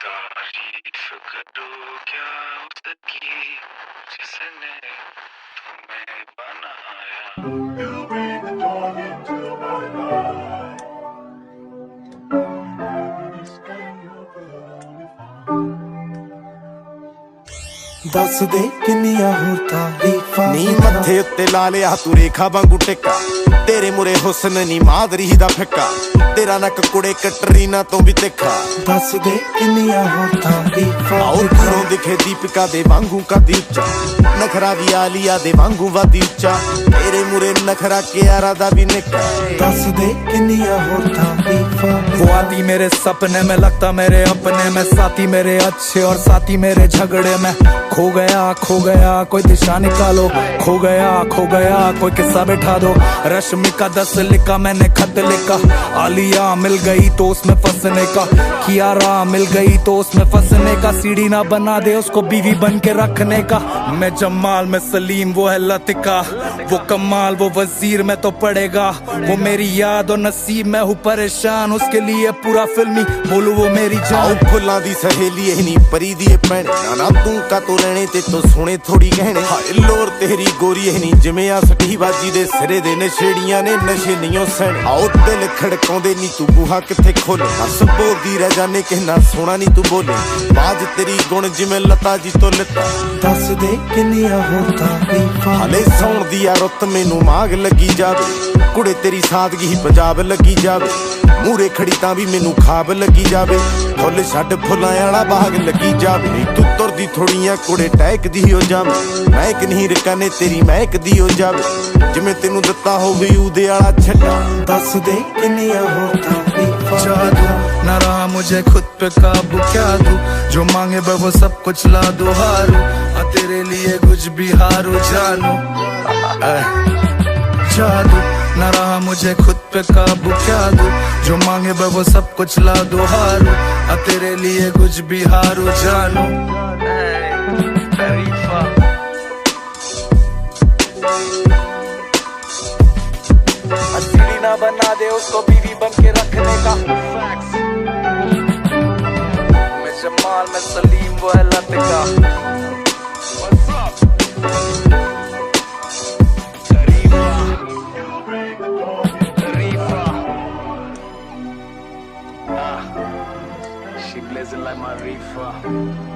तारीफ करो क्या उसकी जिसने तुम्हें बनाया। You bring the dawn into my life. दस दे किन्नियां होर तारीफां नी मत्थे उत्ते ला लिया तू रेखा वांगू टिक्का तेरे मुरे हुस्न नी मादरी दा फिक्का तेरा नक कुड़े कटरीना तो भी तिखा। दस दे किन्नियां होर तारीफां और घरों दिखे दीपिका दे वांगू का दीपचा नखरा भी आलिया दे वांगू वादी उच्चा तेरे मुरे नखरा कियारा दा भी निक्का। दस दे किन्नियां होर तारीफां वो आती मेरे सपने में लगता मेरे अपने में साथी मेरे अच्छे और साथी मेरे झगड़े में खो गया कोई दिशा निकालो खो गया कोई किस्सा बैठा दो। रश्मिका 10 लिखा मैंने खत लिखा आलिया मिल गई तो उसमें फंसने का कियारा मिल गई तो उसमें फंसने का सीढ़ी ना बना दे उसको बीवी बन के रखने का। मैं जमाल में सलीम वो है लतिका वो कमाल वो वजीर में तो पड़ेगा वो मेरी याद और नसीब में हूँ परेशान उसके लिए पूरा फिल्मी बोलू वो मेरी जान। फुल्लां दी सहेली नहीं परी दी भैने ना तू का तो रहने ते तो सोने थोड़ी गहने हाय लोर तेरी गोरी नहीं जिमें आ सटी बाजी दे सिरे दे नशेड़ियां ने नशे नहीं सहने। आओ दिल खड़काउंदे नी तू बूहा किथे खोले हस बोलदी रह जाने कि ना सोना नी तू बोले बाज तेरी गुण जिमें लता जी तो लता। दस दे किन्नियां होर तारीफां हले सौण दी आ रुत मैनू माग लगी जावे कुड़े तेरी सादगी ही पंजाब लगी जावे मूरे खड़ी तां भी मैनू खाब लगी जावे फुल छड्ड फुल्लां आला बाग लगी जावे तू तुरदी थोड़ियां कुड़े टहक दी हो जावे महक नहीं रकाने तेरी महक दी हो जावे जिमें तेनू दिता होवे उदे आला छड्डा। दस दे किन्नियां होर तारीफां जादू ना रहा मुझे खुद पे काबू क्या दूं जो मांगे बस वो सब कुछ ला दो हारू तेरे लिए कुछ भी हारू जानू जादू ना रहा मुझे खुद पे काबू क्या दूं जो मांगे बस वो सब कुछ ला दो हारू तेरे लिए कुछ भी हारू जानू। सीढ़ी ना बना दे उसको बीवी बन के रखने का। मैं जमाल में सलीम वो है Latika She blazing like my reefer.